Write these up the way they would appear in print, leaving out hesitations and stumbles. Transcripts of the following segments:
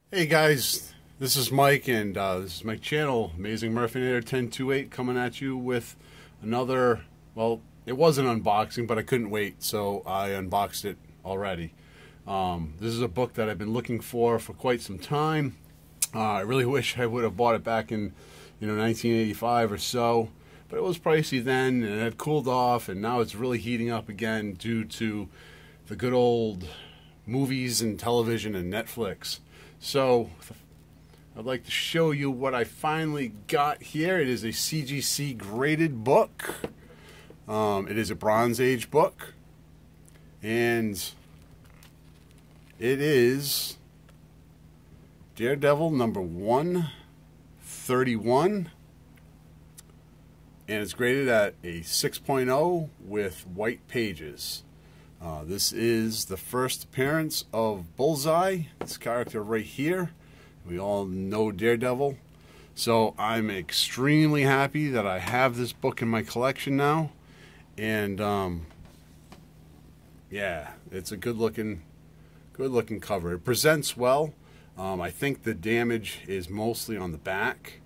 Hey guys, this is Mike, and this is my channel, Amazing Murphinator 1028, coming at you with another. Well, it was an unboxing, but I couldn't wait, so I unboxed it already. This is a book that I've been looking for quite some time. I really wish I would have bought it back in 1985 or so, but it was pricey then, and it had cooled off, and now it's really heating up again due to the good old movies and television and Netflix. So I'd like to show you what I finally got here. It is a CGC graded book. It is a Bronze Age book, and it is Daredevil number 131, and it's graded at a 6.0 with white pages. This is the first appearance of Bullseye, this character right here. We all know Daredevil. So I'm extremely happy that I have this book in my collection now. And yeah, it's a good looking cover. It presents well. I think the damage is mostly on the back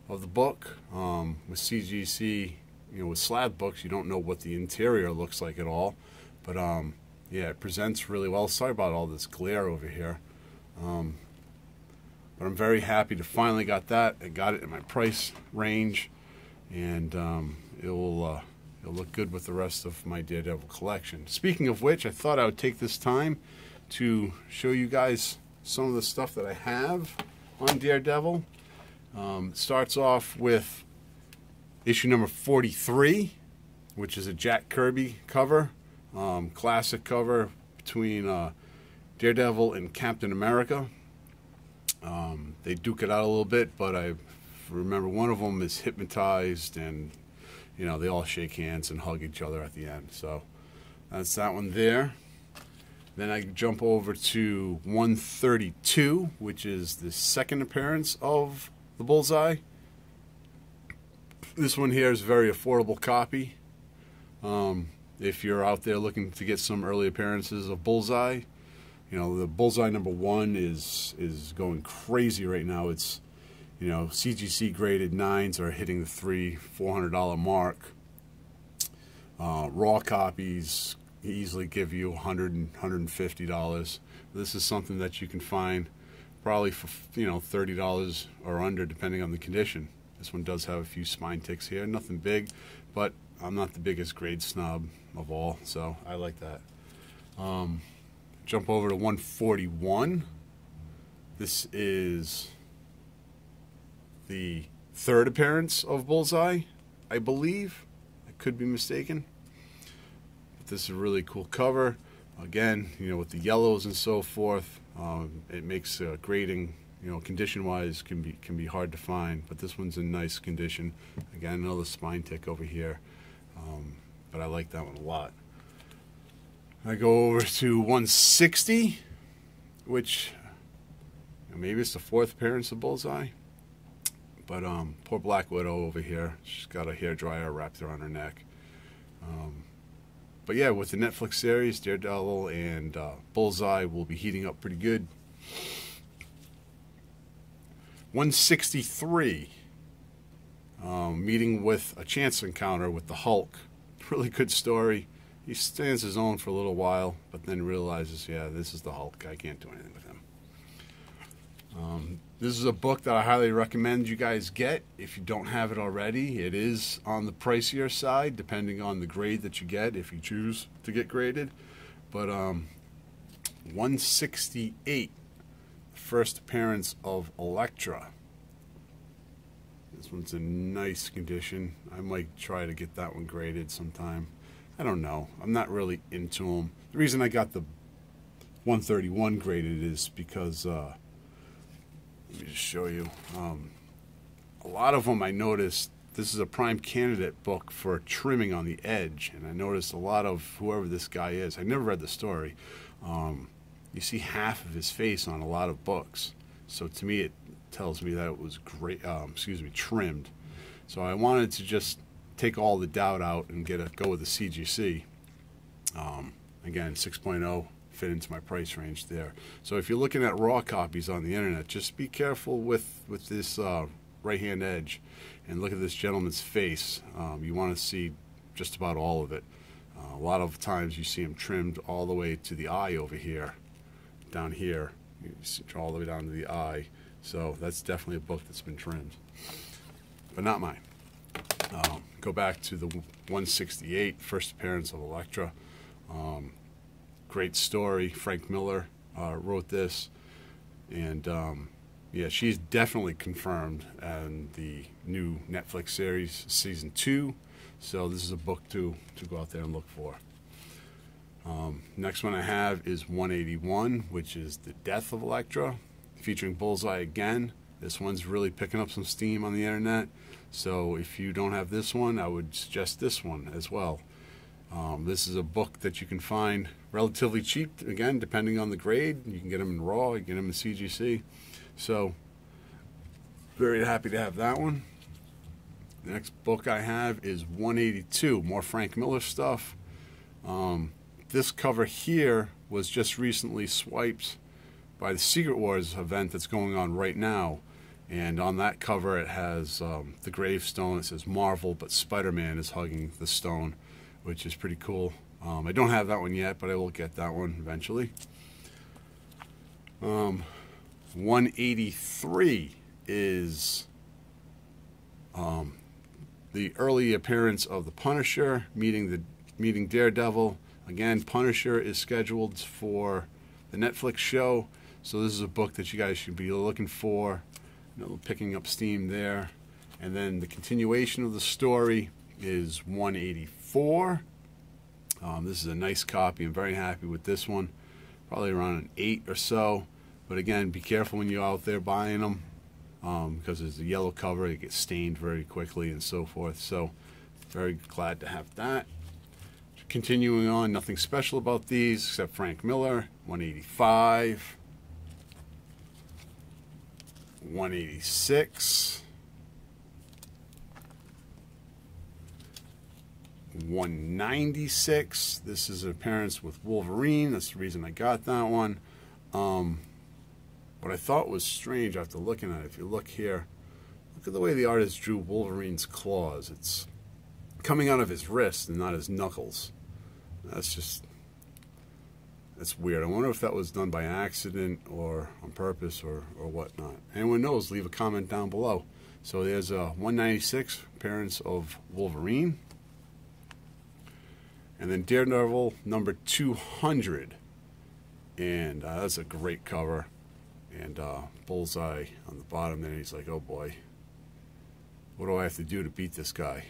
of the book. With CGC, with slab books, you don't know what the interior looks like at all. But yeah, it presents really well. Sorry about all this glare over here. But I'm very happy to finally got that. I got it in my price range, and it'll look good with the rest of my Daredevil collection. Speaking of which, I thought I would take this time to show you guys some of the stuff that I have on Daredevil. It starts off with issue number 43, which is a Jack Kirby cover. Classic cover between Daredevil and Captain America. They duke it out a little bit, but I remember one of them is hypnotized, and they all shake hands and hug each other at the end. So that's that one there. Then I jump over to 132, which is the second appearance of the Bullseye. This one here is a very affordable copy. If you're out there looking to get some early appearances of Bullseye, the Bullseye number 1 is going crazy right now. It's, CGC graded 9s are hitting the $300-400 mark. Raw copies easily give you $100 $150. This is something that you can find probably for $30 or under, depending on the condition. This one does have a few spine ticks here, nothing big, but I'm not the biggest grade snob of all, so I like that. Jump over to 141. This is the third appearance of Bullseye, I believe. I could be mistaken. But this is a really cool cover. Again, with the yellows and so forth, it makes grading, condition-wise, can be hard to find. But this one's in nice condition. Again, another spine tick over here. But I like that one a lot. I go over to 160, which maybe it's the fourth appearance of Bullseye. But poor Black Widow over here, she's got a hairdryer wrapped around her neck. But yeah, with the Netflix series, Daredevil and Bullseye will be heating up pretty good. 163, meeting with a chance encounter with the Hulk. Really good story. He stands his own for a little while, but then realizes, yeah, this is the Hulk. I can't do anything with him. This is a book that I highly recommend you guys get if you don't have it already. It is on the pricier side, depending on the grade that you get, if you choose to get graded. But 168, first appearance of Elektra. This one's in nice condition. I might try to get that one graded sometime. I don't know. I'm not really into them. The reason I got the 131 graded is because, let me just show you. A lot of them I noticed, this is a prime candidate book for trimming on the edge. And I noticed a lot of whoever this guy is, I never read the story, you see half of his face on a lot of books. So to me, it tells me that it was great, trimmed. So I wanted to just take all the doubt out and go with the CGC. Again, 6.0 fit into my price range there. So if you're looking at raw copies on the internet, just be careful with this right-hand edge, and look at this gentleman's face. You want to see just about all of it. A lot of times you see him trimmed all the way to the eye over here, down here, you see all the way down to the eye. So that's definitely a book that's been trimmed, but not mine. Go back to the 168, first appearance of Elektra. Great story. Frank Miller wrote this, and yeah, she's definitely confirmed in the new Netflix series season 2. So this is a book to go out there and look for. Next one I have is 181, which is The Death of Elektra, featuring Bullseye again. This one's really picking up some steam on the internet. So if you don't have this one, I would suggest this one as well. This is a book that you can find relatively cheap, again, depending on the grade. You can get them in raw, you can get them in CGC. So, very happy to have that one. The next book I have is 182, more Frank Miller stuff. This cover here was just recently swiped by the Secret Wars event that's going on right now. And on that cover it has the gravestone. It says Marvel, but Spider-Man is hugging the stone, which is pretty cool. I don't have that one yet, but I will get that one eventually. 183 is the early appearance of the Punisher meeting Daredevil. Again, Punisher is scheduled for the Netflix show, so this is a book that you guys should be looking for. Picking up steam there. And then the continuation of the story is 184. This is a nice copy. I'm very happy with this one. Probably around an 8 or so. But again, be careful when you're out there buying them, because there's a yellow cover. It gets stained very quickly and so forth. So very glad to have that. Continuing on, nothing special about these except Frank Miller. 185. 186. 196. This is an appearance with Wolverine. That's the reason I got that one. What I thought was strange after looking at it, if you look here, look at the way the artist drew Wolverine's claws. It's coming out of his wrist and not his knuckles. That's weird. I wonder if that was done by accident or on purpose or whatnot. Anyone knows, leave a comment down below. So there's a 196 appearance of Wolverine. And then Daredevil number 200. And that's a great cover. And Bullseye on the bottom there, he's like, oh boy, what do I have to do to beat this guy?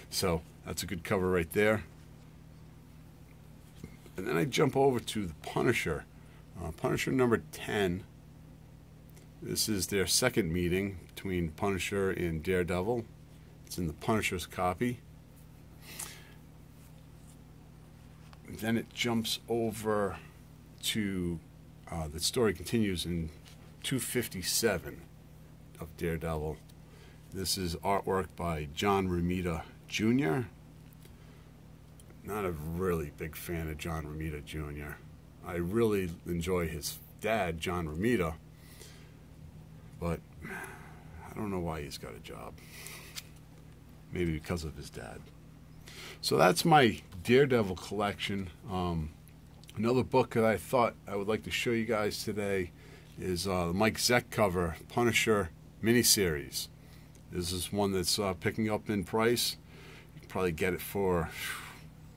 So that's a good cover right there. And then I jump over to the Punisher. Punisher number 10. This is their second meeting between Punisher and Daredevil. It's in the Punisher's copy. Then it jumps over to, the story continues in 257 of Daredevil. This is artwork by John Romita Jr. Not a really big fan of John Romita Jr. I really enjoy his dad, John Romita, but I don't know why he's got a job. Maybe because of his dad. So that's my Daredevil collection. Another book that I thought I would like to show you guys today is the Mike Zeck cover, Punisher miniseries. This is one that's picking up in price. You can probably get it for,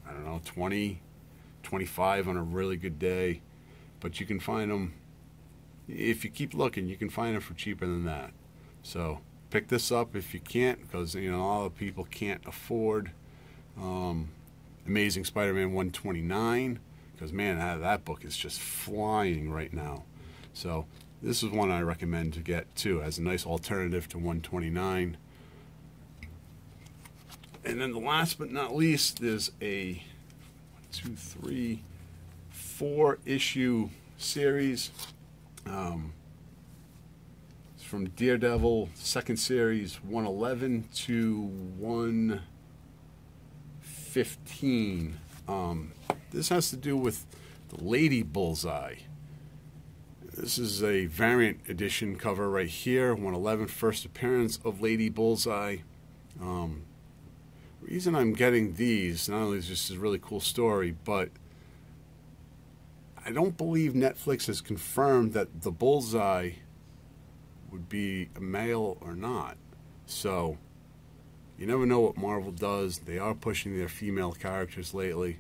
I don't know, 20, 25 on a really good day. But you can find them, if you keep looking, you can find them for cheaper than that. So pick this up if you can't, because a lot of people can't afford Amazing Spider-Man 129, because man, that book is just flying right now. So this is one I recommend to get too, as a nice alternative to 129. And then the last but not least, there's a 4-issue series. It's from Daredevil, second series, 111 to 115. This has to do with the Lady Bullseye. This is a variant edition cover right here, 111, first appearance of Lady Bullseye. Reason I'm getting these, not only is this a really cool story, but I don't believe Netflix has confirmed that the Bullseye would be a male or not. So you never know what Marvel does. They are pushing their female characters lately.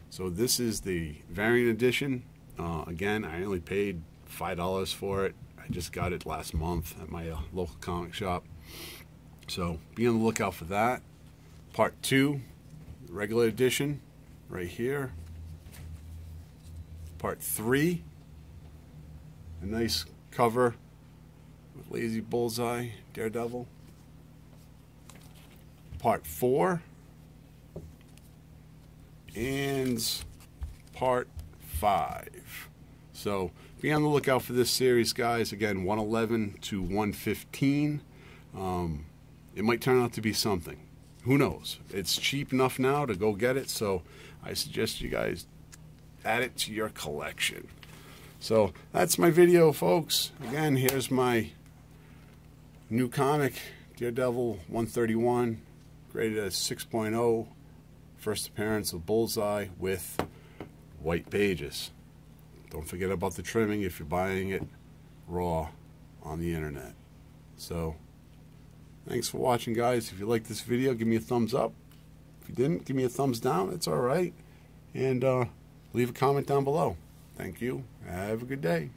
So this is the variant edition. Again, I only paid $5 for it. I just got it last month at my local comic shop. So be on the lookout for that. Part 2, regular edition, right here. Part 3, a nice cover with Lazy Bullseye, Daredevil. Part 4, and Part 5. So be on the lookout for this series, guys. Again, 111 to 115. It might turn out to be something. Who knows? It's cheap enough now to go get it, so I suggest you guys add it to your collection. So that's my video, folks. Again, here's my new comic, Daredevil 131, graded as 6.0, first appearance of Bullseye with white pages. Don't forget about the trimming if you're buying it raw on the internet. So thanks for watching, guys. If you liked this video, give me a thumbs up. If you didn't, give me a thumbs down. It's all right. And leave a comment down below. Thank you. Have a good day.